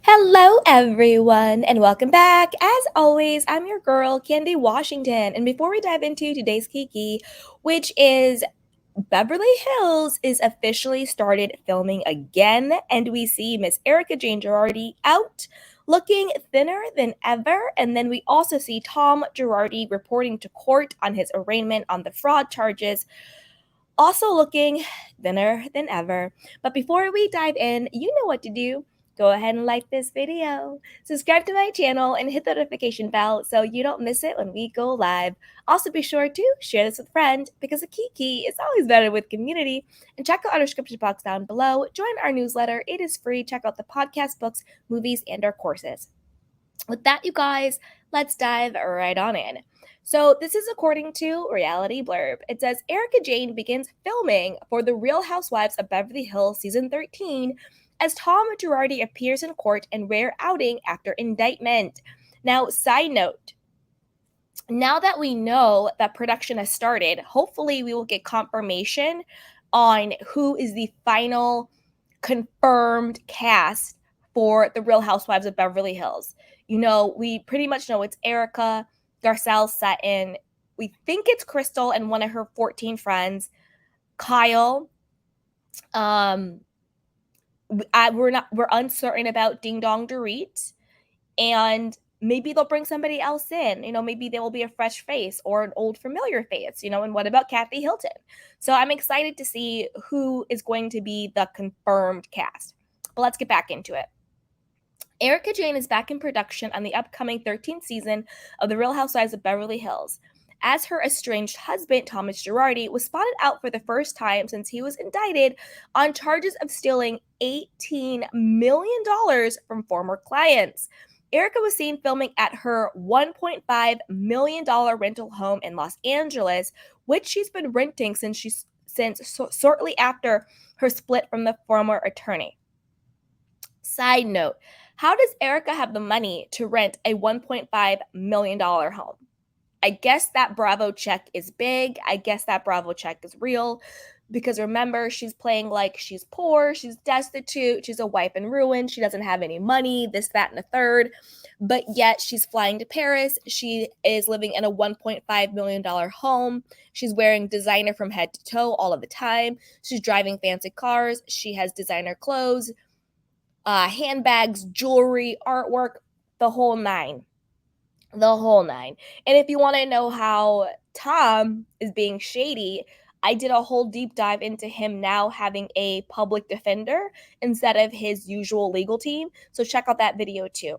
Hello, everyone, and welcome back. As always, I'm your girl, Candy Washington. And before we dive into today's Kiki, which is Beverly Hills is officially started filming again, and we see Miss Erika Jayne Girardi out looking thinner than ever. And then we also see Tom Girardi reporting to court on his arraignment on the fraud charges, also looking thinner than ever. But before we dive in, you know what to do. Go ahead and like this video, subscribe to my channel, and hit the notification bell so you don't miss it when we go live. Also, be sure to share this with a friend because a kiki is always better with community. And check out our description box down below. Join our newsletter. It is free. Check out the podcast, books, movies, and our courses. With that, you guys, let's dive right on in. So, this is according to Reality Blurb. It says Erika Jayne begins filming for The Real Housewives of Beverly Hills Season 13 as Tom Girardi appears in court in rare outing after indictment. Now, side note, now that we know that production has started, hopefully we will get confirmation on who is the final confirmed cast for The Real Housewives of Beverly Hills. You know, we pretty much know it's Erika, Garcelle Sutton. We think it's Crystal and one of her 14 friends, Kyle. We're uncertain about Ding Dong Dorit, and maybe they'll bring somebody else in. You know, maybe there will be a fresh face or an old familiar face. You know, and what about Kathy Hilton? So I'm excited to see who is going to be the confirmed cast. But let's get back into it. Erika Jayne is back in production on the upcoming 13th season of The Real Housewives of Beverly Hills, as her estranged husband, Thomas Girardi, was spotted out for the first time since he was indicted on charges of stealing $18 million from former clients. Erika was seen filming at her $1.5 million rental home in Los Angeles, which she's been renting since shortly after her split from the former attorney. Side note, how does Erika have the money to rent a $1.5 million home? I guess that Bravo check is big. I guess that Bravo check is real. Because remember, she's playing like she's poor, she's destitute, she's a wife in ruin, she doesn't have any money, this, that, and a third. But yet she's flying to Paris. She is living in a $1.5 million home. She's wearing designer from head to toe all of the time. She's driving fancy cars. She has designer clothes, handbags, jewelry, artwork, the whole nine. The whole nine. And if you want to know how Tom is being shady, I did a whole deep dive into him now having a public defender instead of his usual legal team. So check out that video too.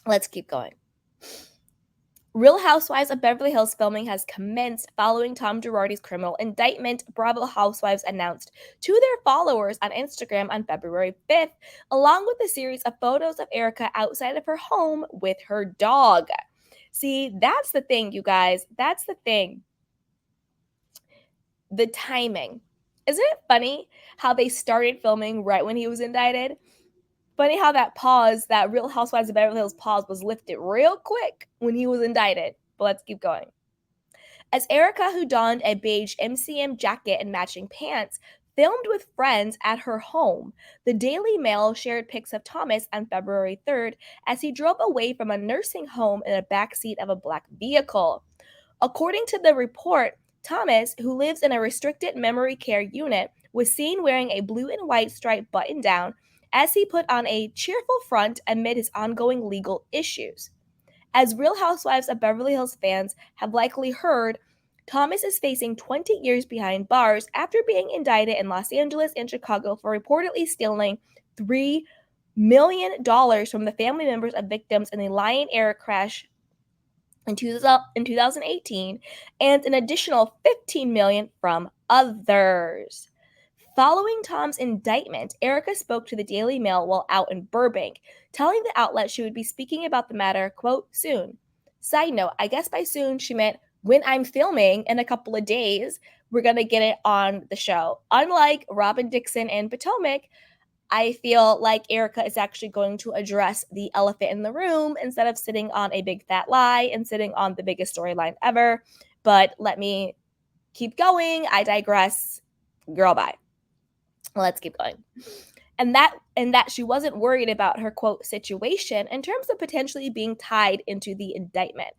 Let's keep going. Real Housewives of Beverly Hills filming has commenced following Tom Girardi's criminal indictment, Bravo Housewives announced to their followers on Instagram on February 5th, along with a series of photos of Erika outside of her home with her dog. See, that's the thing, you guys. That's the thing. The timing. Isn't it funny how they started filming right when he was indicted? Funny how that Real Housewives of Beverly Hills pause was lifted real quick when he was indicted. But let's keep going. As Erika, who donned a beige MCM jacket and matching pants, filmed with friends at her home, the Daily Mail shared pics of Thomas on February 3rd as he drove away from a nursing home in the backseat of a black vehicle. According to the report, Thomas, who lives in a restricted memory care unit, was seen wearing a blue and white striped button down as he put on a cheerful front amid his ongoing legal issues. As Real Housewives of Beverly Hills fans have likely heard, Thomas is facing 20 years behind bars after being indicted in Los Angeles and Chicago for reportedly stealing $3 million from the family members of victims in the Lion Air crash in 2018 and an additional $15 million from others. Following Tom's indictment, Erika spoke to the Daily Mail while out in Burbank, telling the outlet she would be speaking about the matter, quote, soon. Side note, I guess by soon she meant when I'm filming in a couple of days, we're going to get it on the show. Unlike Robin Dixon and Potomac, I feel like Erika is actually going to address the elephant in the room instead of sitting on a big fat lie and sitting on the biggest storyline ever. But let me keep going. I digress. Girl, bye. Let's keep going. and that she wasn't worried about her quote situation in terms of potentially being tied into the indictment.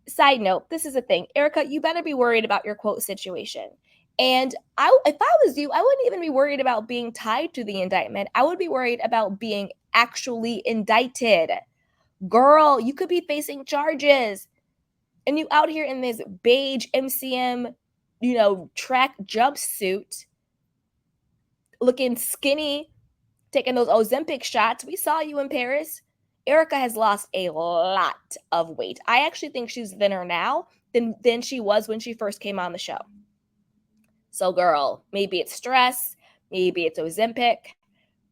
Side note, this is a thing. Erika, you better be worried about your quote situation. And if I was you, I wouldn't even be worried about being tied to the indictment. I would be worried about being actually indicted. Girl, you could be facing charges. And you out here in this beige MCM, track jumpsuit, looking skinny, taking those Ozempic shots. We saw you in Paris. Erika has lost a lot of weight. I actually think she's thinner now than she was when she first came on the show. So, girl, maybe it's stress, maybe it's Ozempic,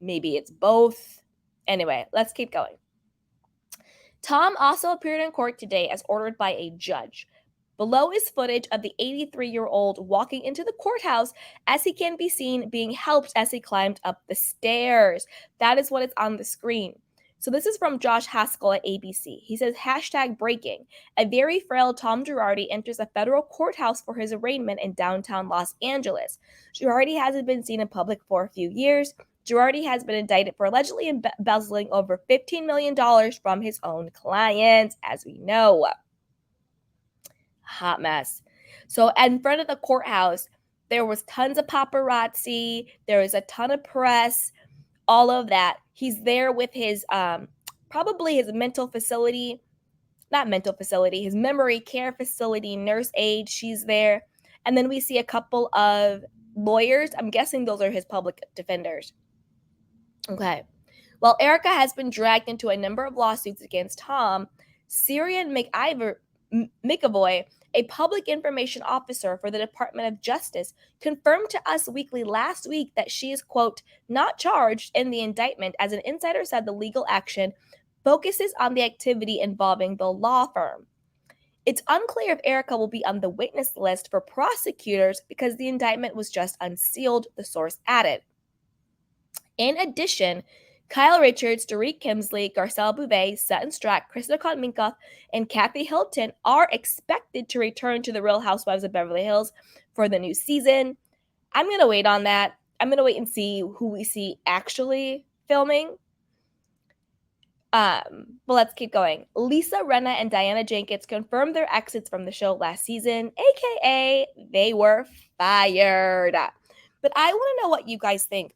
maybe it's both. Anyway, let's keep going. Tom also appeared in court today as ordered by a judge. Below is footage of the 83-year-old walking into the courthouse as he can be seen being helped as he climbed up the stairs. That is what is on the screen. So this is from Josh Haskell at ABC. He says, #breaking. A very frail Tom Girardi enters a federal courthouse for his arraignment in downtown Los Angeles. Girardi hasn't been seen in public for a few years. Girardi has been indicted for allegedly embezzling over $15 million from his own clients, as we know. Hot mess. So in front of the courthouse, there was tons of paparazzi. There was a ton of press, all of that. He's there with his, probably his his memory care facility nurse aide. She's there. And then we see a couple of lawyers. I'm guessing those are his public defenders. Okay. While Erika has been dragged into a number of lawsuits against Tom, Syrian McAvoy, a public information officer for the Department of Justice, confirmed to Us Weekly last week that she is, quote, not charged in the indictment, as an insider said the legal action focuses on the activity involving the law firm. It's unclear if Erika will be on the witness list for prosecutors because the indictment was just unsealed, the source added. In addition, Kyle Richards, Tariq Kimsley, Garcelle Bouvet, Sutton Strack, Krista Minkoff, and Kathy Hilton are expected to return to the Real Housewives of Beverly Hills for the new season. I'm going to wait on that. I'm going to wait and see who we see actually filming. But let's keep going. Lisa Rinna and Diana Jenkins confirmed their exits from the show last season, aka they were fired. But I want to know what you guys think.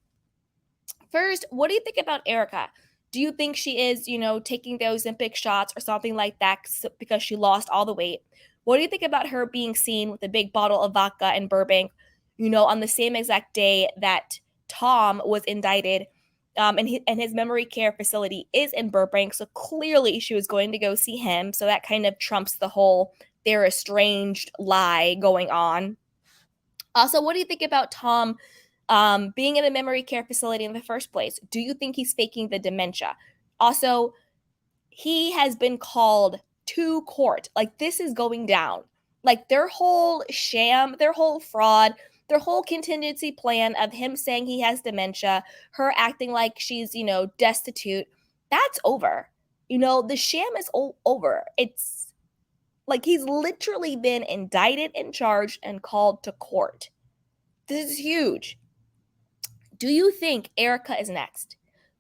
First, what do you think about Erika? Do you think she is, taking those Ozempic shots or something like that because she lost all the weight? What do you think about her being seen with a big bottle of vodka in Burbank, on the same exact day that Tom was indicted, and his memory care facility is in Burbank, so clearly she was going to go see him, so that kind of trumps the whole they're estranged lie going on. Also, what do you think about Tom being in a memory care facility in the first place? Do you think he's faking the dementia? Also, he has been called to court. Like, this is going down. Like, their whole sham, their whole fraud, their whole contingency plan of him saying he has dementia, her acting like she's, destitute, that's over. The sham is over. It's like he's literally been indicted and charged and called to court. This is huge. Do you think Erika is next?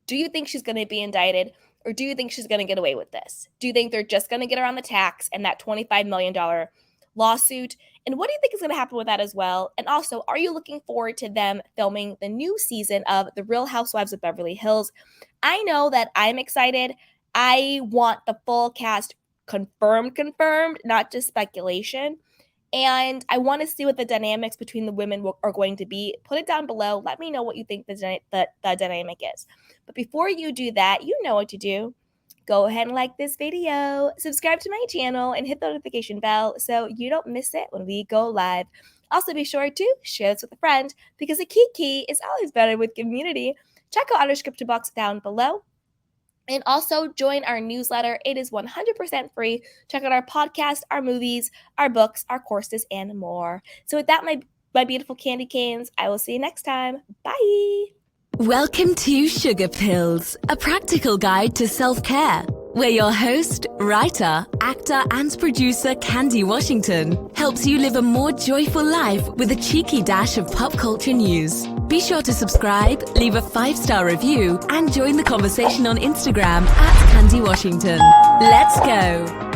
Do you think she's going to be indicted, or do you think she's going to get away with this? Do you think they're just going to get her on the tax and that $25 million lawsuit? And what do you think is going to happen with that as well? And also, are you looking forward to them filming the new season of The Real Housewives of Beverly Hills? I know that I'm excited. I want the full cast confirmed, not just speculation. And I want to see what the dynamics between the women are going to be. Put it down below. Let me know what you think the dynamic is. But before you do that, you know what to do. Go ahead and like this video, subscribe to my channel, and hit the notification bell so you don't miss it when we go live. Also, be sure to share this with a friend because a kiki is always better with community. Check out our description box down below. And also join our newsletter. It is 100% free. Check out our podcast, our movies, our books, our courses, and more. So with that, my beautiful candy canes, I will see you next time. Bye. Welcome to Sugar Pills, a practical guide to self-care, where your host, writer, actor, and producer Candy Washington helps you live a more joyful life with a cheeky dash of pop culture news. Be sure to subscribe, leave a 5-star review, and join the conversation on Instagram at Candy Washington. Let's go!